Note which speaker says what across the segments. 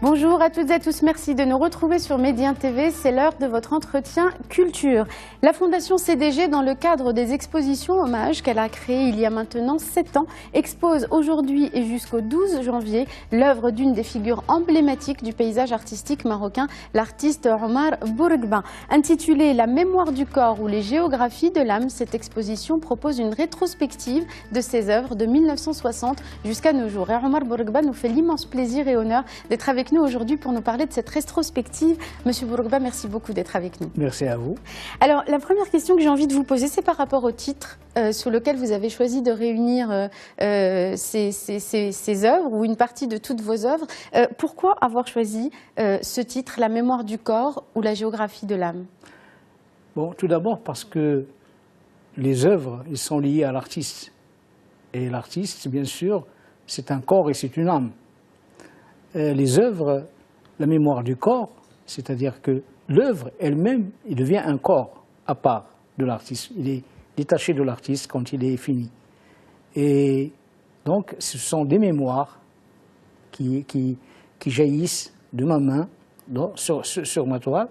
Speaker 1: Bonjour à toutes et à tous, merci de nous retrouver sur Médien TV, c'est l'heure de votre entretien culture. La Fondation CDG, dans le cadre des expositions hommages qu'elle a créées il y a maintenant 7 ans, expose aujourd'hui et jusqu'au 12 janvier l'œuvre d'une des figures emblématiques du paysage artistique marocain, l'artiste Omar Bourguiba. Intitulée La mémoire du corps ou les géographies de l'âme, cette exposition propose une rétrospective de ses œuvres de 1960 jusqu'à nos jours. Et Omar Bourguiba nous fait l'immense plaisir et honneur d'être avec nous aujourd'hui pour nous parler de cette rétrospective. Monsieur Bourguiba, merci beaucoup d'être avec nous.
Speaker 2: Merci à vous.
Speaker 1: Alors, la première question que j'ai envie de vous poser, c'est par rapport au titre sur lequel vous avez choisi de réunir ces œuvres ou une partie de toutes vos œuvres. Pourquoi avoir choisi ce titre, La mémoire du corps ou la géographie de l'âme?
Speaker 2: Bon, tout d'abord parce que les œuvres, elles sont liées à l'artiste. Et l'artiste, bien sûr, c'est un corps et c'est une âme. Les œuvres, la mémoire du corps, c'est-à-dire que l'œuvre elle-même, il devient un corps à part de l'artiste. Il est détaché de l'artiste quand il est fini. Et donc, ce sont des mémoires qui jaillissent de ma main sur ma toile.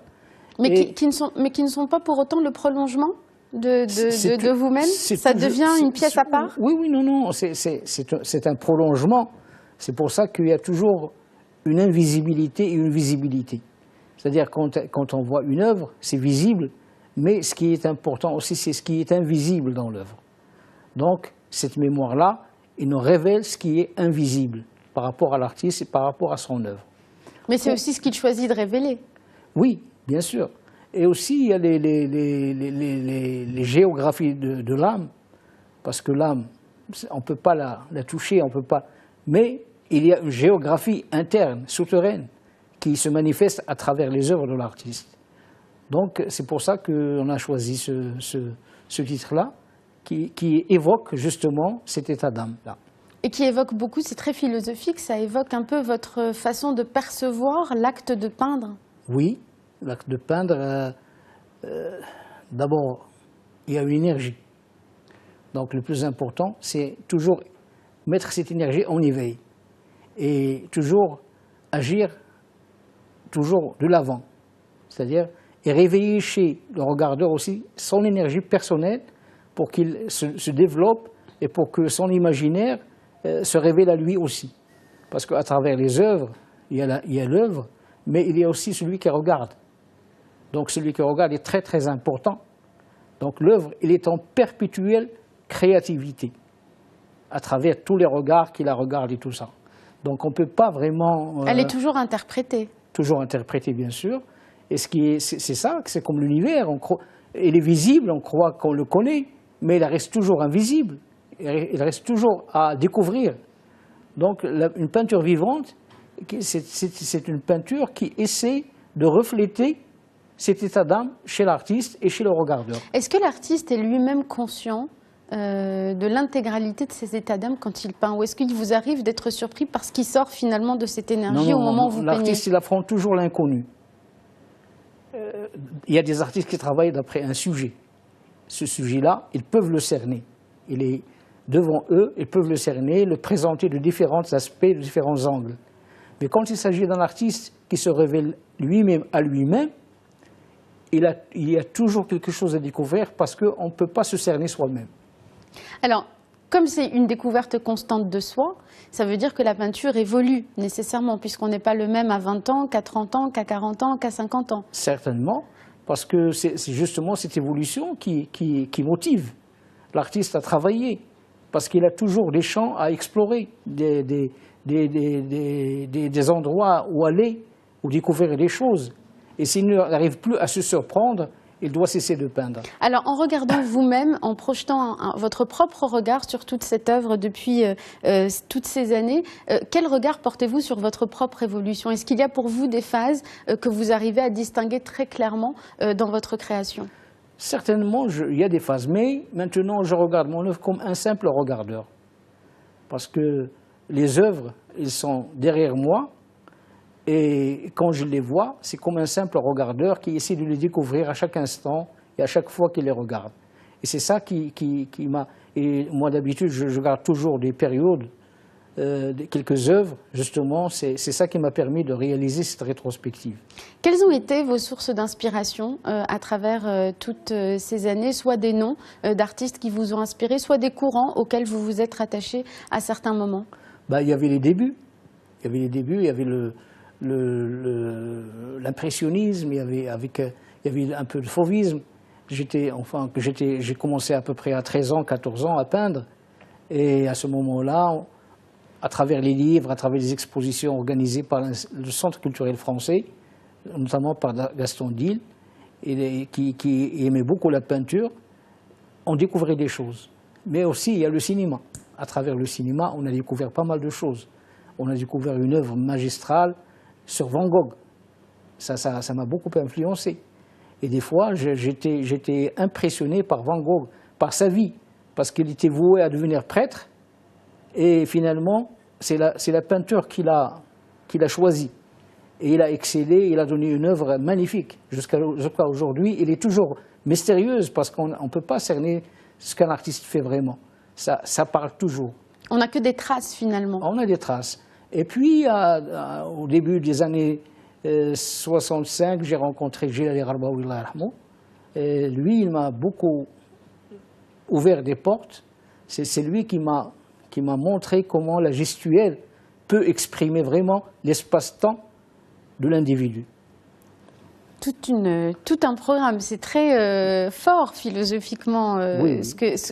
Speaker 1: Mais qui ne sont pas pour autant le prolongement de vous-même? Ça devient une pièce à part?
Speaker 2: Oui, non, c'est un prolongement. C'est pour ça qu'il y a toujours une invisibilité et une visibilité. C'est-à-dire quand on voit une œuvre, c'est visible, mais ce qui est important aussi, c'est ce qui est invisible dans l'œuvre. Donc, cette mémoire-là, il nous révèle ce qui est invisible par rapport à l'artiste et par rapport à son œuvre.
Speaker 1: Mais c'est aussi ce qu'il choisit de révéler.
Speaker 2: Oui, bien sûr. Et aussi, il y a les géographies de l'âme, parce que l'âme, on ne peut pas la toucher, on peut pas. Mais il y a une géographie interne, souterraine, qui se manifeste à travers les œuvres de l'artiste. Donc, c'est pour ça qu'on a choisi ce titre-là, qui évoque justement cet état d'âme-là.
Speaker 1: Et qui évoque beaucoup, c'est très philosophique, ça évoque un peu votre façon de percevoir l'acte de peindre.
Speaker 2: Oui, l'acte de peindre, d'abord, il y a une énergie. Donc le plus important, c'est toujours mettre cette énergie en éveil et toujours agir toujours de l'avant. C'est-à-dire et réveiller chez le regardeur aussi son énergie personnelle pour qu'il se développe et pour que son imaginaire se révèle à lui aussi. Parce qu'à travers les œuvres, il y a l'œuvre, mais il y a aussi celui qui regarde. Donc celui qui regarde est très très important. Donc l'œuvre, il est en perpétuelle créativité, à travers tous les regards qui la regardent et tout ça. Donc on ne peut pas vraiment...
Speaker 1: Elle est toujours interprétée. Toujours
Speaker 2: interprétée, bien sûr. Et c'est ça, c'est comme l'univers. Il est visible, on croit qu'on le connaît, mais il reste toujours invisible. Il reste toujours à découvrir. Donc une peinture vivante, c'est une peinture qui essaie de refléter cet état d'âme chez l'artiste et chez le regardeur.
Speaker 1: Est-ce que l'artiste est lui-même conscient de l'intégralité de ses états d'âme quand il peint? Ou est-ce qu'il vous arrive d'être surpris par ce qui sort finalement de cette énergie au moment où vous peignez?
Speaker 2: L'artiste, il affronte toujours l'inconnu. Il y a des artistes qui travaillent d'après un sujet. Ce sujet-là, ils peuvent le cerner. Il est devant eux, ils peuvent le cerner, le présenter de différents aspects, de différents angles. Mais quand il s'agit d'un artiste qui se révèle lui-même à lui-même, il y a toujours quelque chose à découvrir parce qu'on ne peut pas se cerner soi-même.
Speaker 1: Alors, comme c'est une découverte constante de soi, ça veut dire que la peinture évolue nécessairement, puisqu'on n'est pas le même à 20 ans, qu'à 30 ans, qu'à 40 ans, qu'à 50 ans.
Speaker 2: Certainement, parce que c'est justement cette évolution qui motive l'artiste à travailler, parce qu'il a toujours des champs à explorer, des endroits où aller, où découvrir des choses. Et s'il n'arrive plus à se surprendre, il doit cesser de peindre.
Speaker 1: Alors, en regardant vous-même, en projetant votre propre regard sur toute cette œuvre depuis toutes ces années, quel regard portez-vous sur votre propre évolution? Est-ce qu'il y a pour vous des phases que vous arrivez à distinguer très clairement dans votre création?
Speaker 2: Certainement, il y a des phases, mais maintenant je regarde mon œuvre comme un simple regardeur. Parce que les œuvres, elles sont derrière moi, et quand je les vois, c'est comme un simple regardeur qui essaie de les découvrir à chaque instant et à chaque fois qu'il les regarde. Et c'est ça qui m'a... Et moi d'habitude, je garde toujours des périodes quelques œuvres, justement, c'est ça qui m'a permis de réaliser cette rétrospective.
Speaker 1: Quelles ont été vos sources d'inspiration à travers toutes ces années, soit des noms d'artistes qui vous ont inspiré, soit des courants auxquels vous vous êtes rattaché à certains moments?
Speaker 2: Il y avait les débuts, il y avait l'impressionnisme, il y avait un peu de fauvisme. J'ai commencé à peu près à 13 ans, 14 ans à peindre, et à ce moment-là, à travers les livres, à travers les expositions organisées par le Centre culturel français, notamment par Gaston Dil, qui aimait beaucoup la peinture, on découvrait des choses. Mais aussi, il y a le cinéma. À travers le cinéma, on a découvert pas mal de choses. On a découvert une œuvre magistrale sur Van Gogh. Ça m'a beaucoup influencé. Et des fois, j'étais impressionné par Van Gogh, par sa vie, parce qu'il était voué à devenir prêtre. Et finalement, c'est la peinture qu'il a choisie. Et il a excellé, il a donné une œuvre magnifique. Jusqu'à aujourd'hui, elle est toujours mystérieuse parce qu'on ne peut pas cerner ce qu'un artiste fait vraiment. Ça parle toujours.
Speaker 1: On n'a que des traces finalement.
Speaker 2: On a des traces. Et puis, au début des années 65, j'ai rencontré Djilali Gharbaoui, Allah yarhamou. Et lui, il m'a beaucoup ouvert des portes. C'est lui qui m'a montré comment la gestuelle peut exprimer vraiment l'espace-temps de l'individu.
Speaker 1: Tout un programme, c'est très fort philosophiquement,
Speaker 2: Oui.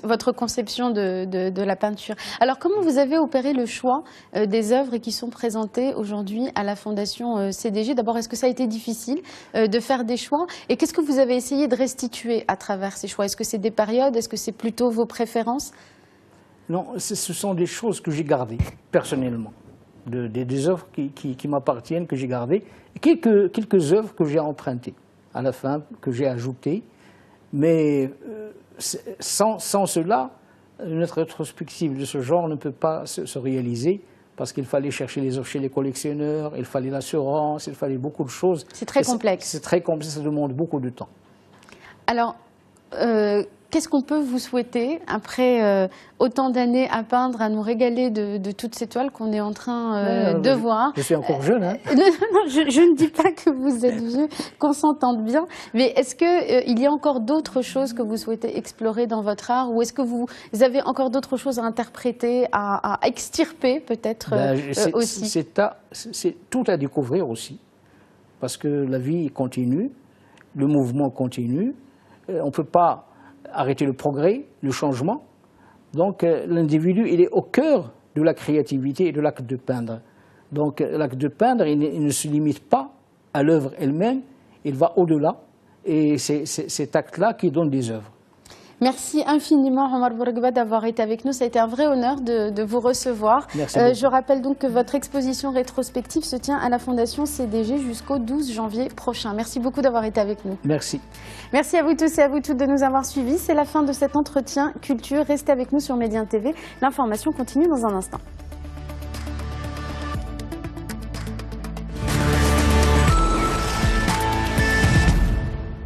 Speaker 1: votre conception de la peinture. Alors comment vous avez opéré le choix des œuvres qui sont présentées aujourd'hui à la Fondation CDG? D'abord, est-ce que ça a été difficile de faire des choix? Et qu'est-ce que vous avez essayé de restituer à travers ces choix? Est-ce que c'est des périodes? Est-ce que c'est plutôt vos préférences?
Speaker 2: Non, ce sont des choses que j'ai gardées personnellement. Des œuvres qui m'appartiennent, que j'ai gardées, et quelques œuvres que j'ai empruntées à la fin, que j'ai ajoutées. Mais sans cela, notre rétrospective de ce genre ne peut pas se réaliser, parce qu'il fallait chercher les œuvres chez les collectionneurs, il fallait l'assurance, il fallait beaucoup de choses.
Speaker 1: C'est très complexe.
Speaker 2: C'est très complexe, ça demande beaucoup de temps.
Speaker 1: Alors, qu'est-ce qu'on peut vous souhaiter après autant d'années à peindre, à nous régaler de toutes ces toiles qu'on est en train de voir?
Speaker 2: Je suis encore jeune. Hein.
Speaker 1: Non, je ne dis pas que vous êtes vieux, qu'on s'entende bien, mais est-ce qu'il y a encore d'autres choses que vous souhaitez explorer dans votre art, ou est-ce que vous avez encore d'autres choses à interpréter, à extirper peut-être aussi?
Speaker 2: C'est tout à découvrir aussi, parce que la vie continue, le mouvement continue, on ne peut pas arrêter le progrès, le changement. Donc l'individu, il est au cœur de la créativité et de l'acte de peindre. Donc l'acte de peindre, il ne se limite pas à l'œuvre elle-même, il va au-delà, et c'est cet acte-là qui donne des œuvres.
Speaker 1: Merci infiniment, Omar Bouregheba, d'avoir été avec nous. Ça a été un vrai honneur de vous recevoir.
Speaker 2: Merci beaucoup.
Speaker 1: Je rappelle donc que votre exposition rétrospective se tient à la Fondation CDG jusqu'au 12 janvier prochain. Merci beaucoup d'avoir été avec nous.
Speaker 2: Merci.
Speaker 1: Merci à vous tous et à vous toutes de nous avoir suivis. C'est la fin de cet entretien culture. Restez avec nous sur Médien TV. L'information continue dans un instant.